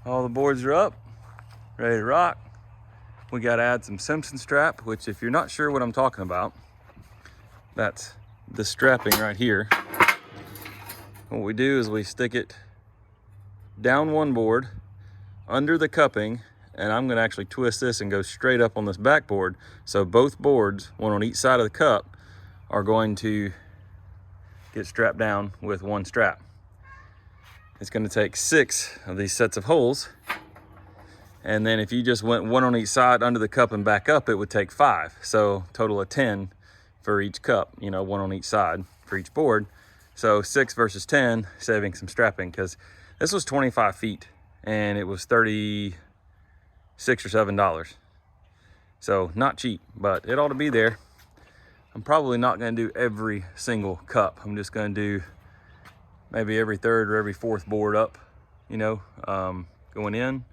All the boards are up, ready to rock. We got to add some Simpson strap, which if you're not sure what I'm talking about, that's the strapping right here. What we do is we stick it down one board, under the cupping, and I'm gonna actually twist this and go straight up on this backboard. So both boards, one on each side of the cup, are going to get strapped down with one strap. It's gonna take 6 of these sets of holes. And then if you just went one on each side under the cup and back up, it would take 5. So total of 10 for each cup, you know, one on each side for each board. So 6 versus 10, saving some strapping, because this was 25 feet and it was $36 or $7. So not cheap, but it ought to be there. I'm probably not gonna do every single cup. I'm just gonna do maybe every third or every fourth board up, you know, going in.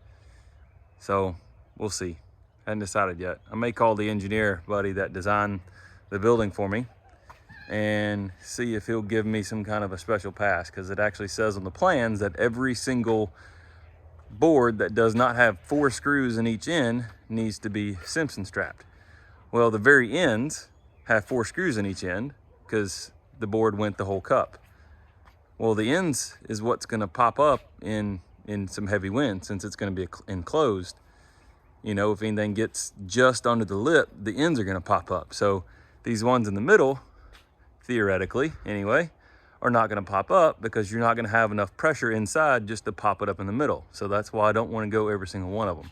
So we'll see. I haven't decided yet. I may call the engineer buddy that designed the building for me and see if he'll give me some kind of a special pass, because it actually says on the plans that every single board that does not have 4 screws in each end needs to be Simpson strapped. Well, the very ends have 4 screws in each end because the board went the whole cup. Well, the ends is what's going to pop up in some heavy wind, since it's going to be enclosed. You know, if anything gets just under the lip, the ends are going to pop up. So these ones in the middle, theoretically anyway, are not going to pop up because you're not going to have enough pressure inside just to pop it up in the middle. So that's why I don't want to go every single one of them.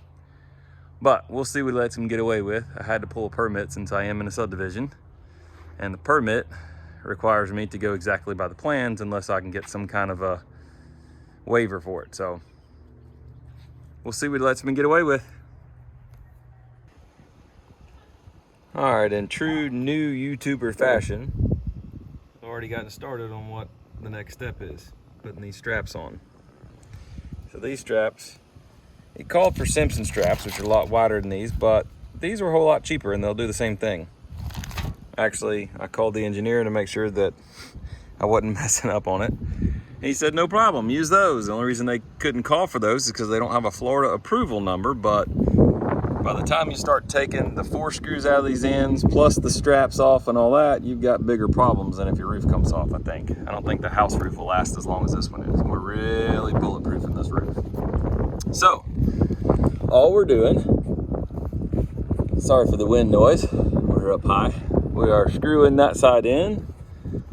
But we'll see what it lets them get away with. I had to pull a permit since I am in a subdivision, and the permit requires me to go exactly by the plans unless I can get some kind of a waiver for it. So we'll see what it lets me get away with. All right, in true new YouTuber fashion, I've already gotten started on what the next step is, putting these straps on. So these straps, it called for Simpson straps, which are a lot wider than these, but these are a whole lot cheaper and they'll do the same thing. Actually, I called the engineer to make sure that I wasn't messing up on it. He said, no problem, use those. The only reason they couldn't call for those is because they don't have a Florida approval number, but by the time you start taking the 4 screws out of these ends, plus the straps off and all that, you've got bigger problems than if your roof comes off, I think. I don't think the house roof will last as long as this one is. We're really bulletproof in this roof. So, all we're doing, sorry for the wind noise, we're up high. We are screwing that side in.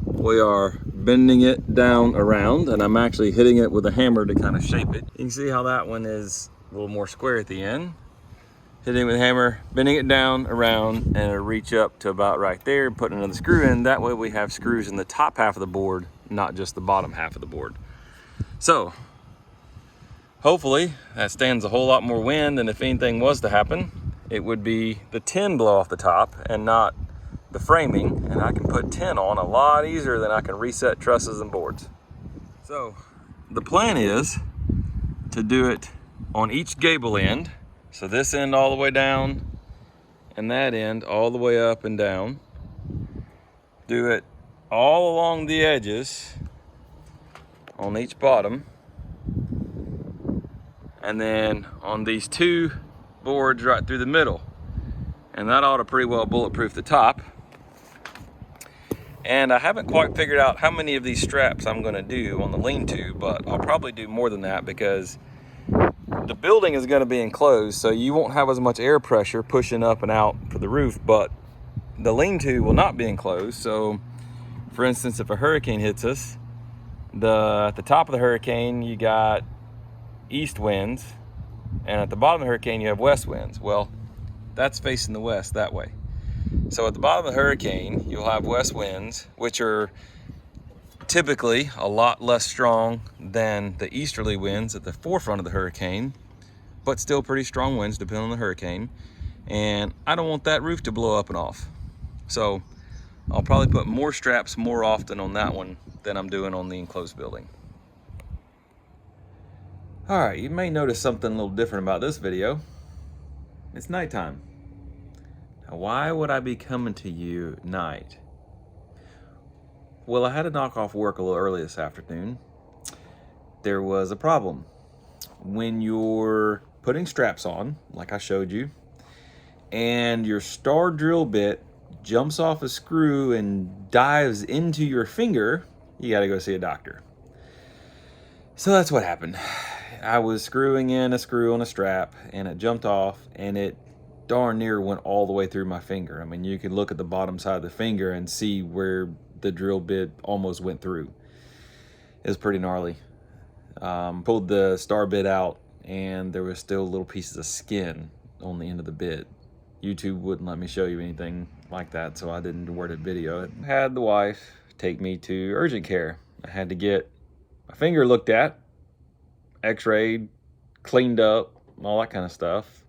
We are bending it down around, and I'm actually hitting it with a hammer to kind of shape it. You can see how that one is a little more square at the end. Hitting it with a hammer, bending it down around, and it'll reach up to about right there, putting another screw in. That way we have screws in the top half of the board, not just the bottom half of the board. So, hopefully that stands a whole lot more wind, and if anything was to happen, it would be the tin blow off the top and not the framing, and I can put tin on a lot easier than I can reset trusses and boards. So the plan is to do it on each gable end. So this end all the way down and that end all the way up and down. Do it all along the edges on each bottom. And then on these 2 boards right through the middle. And that ought to pretty well bulletproof the top. And I haven't quite figured out how many of these straps I'm gonna do on the lean-to, but I'll probably do more than that because the building is gonna be enclosed, so you won't have as much air pressure pushing up and out for the roof, but the lean-to will not be enclosed. So for instance, if a hurricane hits us, at the top of the hurricane, you got east winds, and at the bottom of the hurricane, you have west winds. Well, that's facing the west that way. So at the bottom of the hurricane, you'll have west winds, which are typically a lot less strong than the easterly winds at the forefront of the hurricane, but still pretty strong winds depending on the hurricane. And I don't want that roof to blow up and off. So I'll probably put more straps more often on that one than I'm doing on the enclosed building. All right, you may notice something a little different about this video. It's nighttime. Now, why would I be coming to you at night? Well, I had to knock off work a little early this afternoon. There was a problem. when you're putting straps on, like I showed you, and your star drill bit jumps off a screw and dives into your finger, you gotta go see a doctor. So that's what happened. I was screwing in a screw on a strap and it jumped off, and it darn near went all the way through my finger. I mean, you could look at the bottom side of the finger and see where the drill bit almost went through. It was pretty gnarly. Pulled the star bit out and there was still little pieces of skin on the end of the bit. YouTube wouldn't let me show you anything like that, so I didn't word it video it. I had the wife take me to urgent care. I had to get my finger looked at, x-rayed, cleaned up, all that kind of stuff.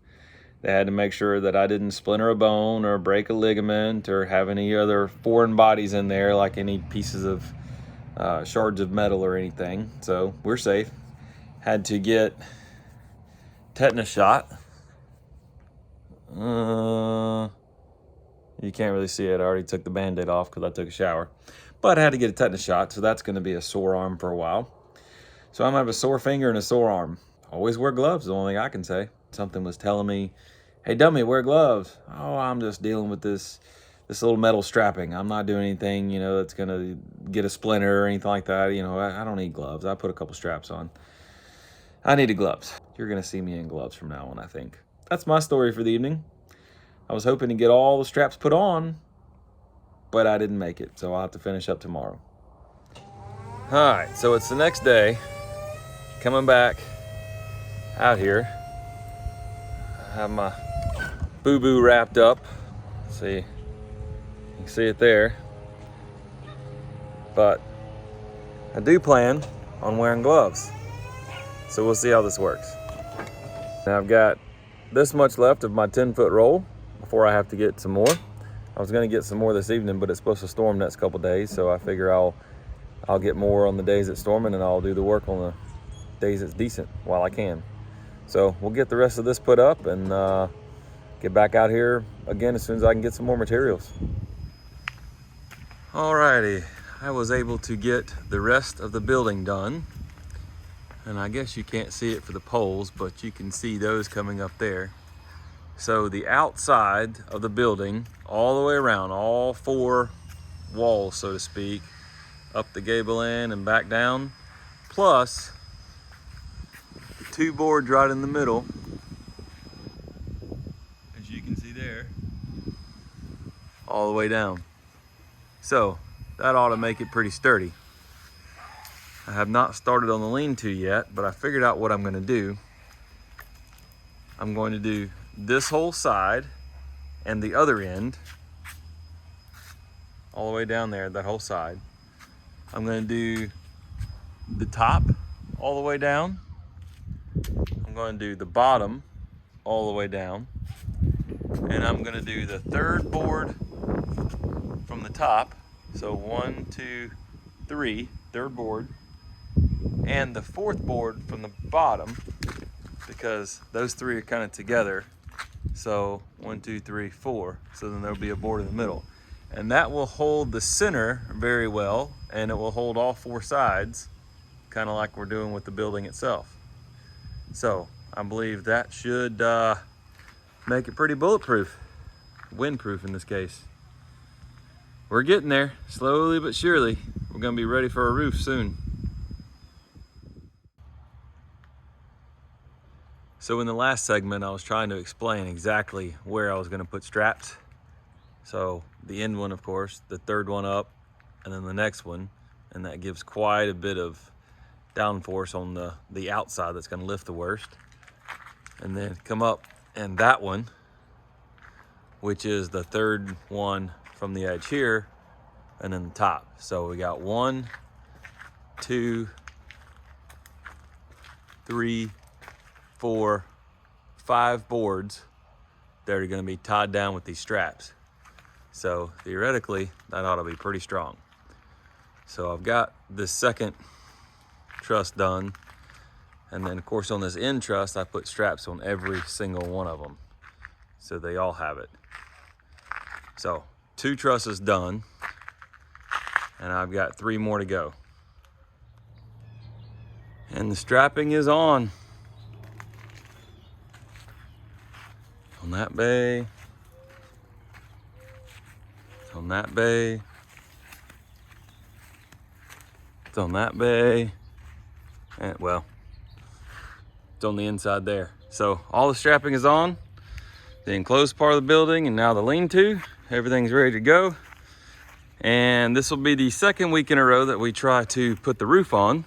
They had to make sure that I didn't splinter a bone or break a ligament or have any other foreign bodies in there, like any pieces of shards of metal or anything. So we're safe. Had to get tetanus shot. You can't really see it. I already took the band-aid off because I took a shower. But I had to get a tetanus shot, so that's going to be a sore arm for a while. So I'm going to have a sore finger and a sore arm. Always wear gloves, the only thing I can say. Something was telling me, hey, dummy, wear gloves. Oh, I'm just dealing with this little metal strapping. I'm not doing anything, you know, that's going to get a splinter or anything like that. You know, I don't need gloves. I put a couple straps on. I needed gloves. You're going to see me in gloves from now on, I think. That's my story for the evening. I was hoping to get all the straps put on, but I didn't make it, so I'll have to finish up tomorrow. All right, so it's the next day. Coming back out here. I have my boo-boo wrapped up. Let's see, you can see it there. But I do plan on wearing gloves. So we'll see how this works. Now I've got this much left of my 10-foot roll before I have to get some more. I was gonna get some more this evening, but it's supposed to storm next couple days, so I figure I'll get more on the days it's storming and I'll do the work on the days it's decent while I can. So we'll get the rest of this put up and get back out here again as soon as I can get some more materials. Alrighty, I was able to get the rest of the building done. And I guess you can't see it for the poles, but you can see those coming up there. So the outside of the building, all the way around, all 4 walls, so to speak, up the gable end and back down, plus 2 boards right in the middle, as you can see there, all the way down. So that ought to make it pretty sturdy. I have not started on the lean-to yet, but I figured out what I'm going to do. I'm going to do this whole side and the other end, all the way down there, that whole side. I'm going to do the top all the way down. I'm going to do the bottom all the way down. And I'm going to do the 3rd board from the top. So 1, 2, 3, 3rd board. And the 4th board from the bottom, because those 3 are kind of together. So 1, 2, 3, 4. So then there'll be a board in the middle. And that will hold the center very well, and it will hold all 4 sides, kind of like we're doing with the building itself. So I believe that should make it pretty bulletproof, windproof in this case. We're getting there, slowly but surely. We're gonna be ready for a roof soon. So in the last segment, I was trying to explain exactly where I was going to put straps. So the end one, of course, the 3rd one up, and then the next one. And that gives quite a bit of downforce on the outside that's going to lift the worst. And then come up and that one, which is the 3rd one from the edge here, and then the top. So we got 1, 2, 3, 4, 5 boards that are going to be tied down with these straps. So theoretically, that ought to be pretty strong. So I've got this 2nd truss done, and then of course on this end truss I put straps on every single one of them, so they all have it. So 2 trusses done, and I've got 3 more to go. And the strapping is on. that bay. It's on that bay. It's on that bay. And well, it's on the inside there. So all the strapping is on the enclosed part of the building, and now the lean-to. Everything's ready to go. And this will be the second week in a row that we try to put the roof on.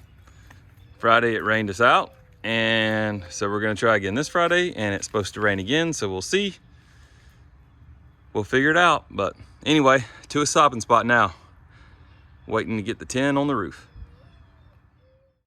Friday it rained us out, and so we're gonna try again this Friday, and it's supposed to rain again, so we'll see. We'll figure it out. But anyway, to a stopping spot now. Waiting to get the tin on the roof.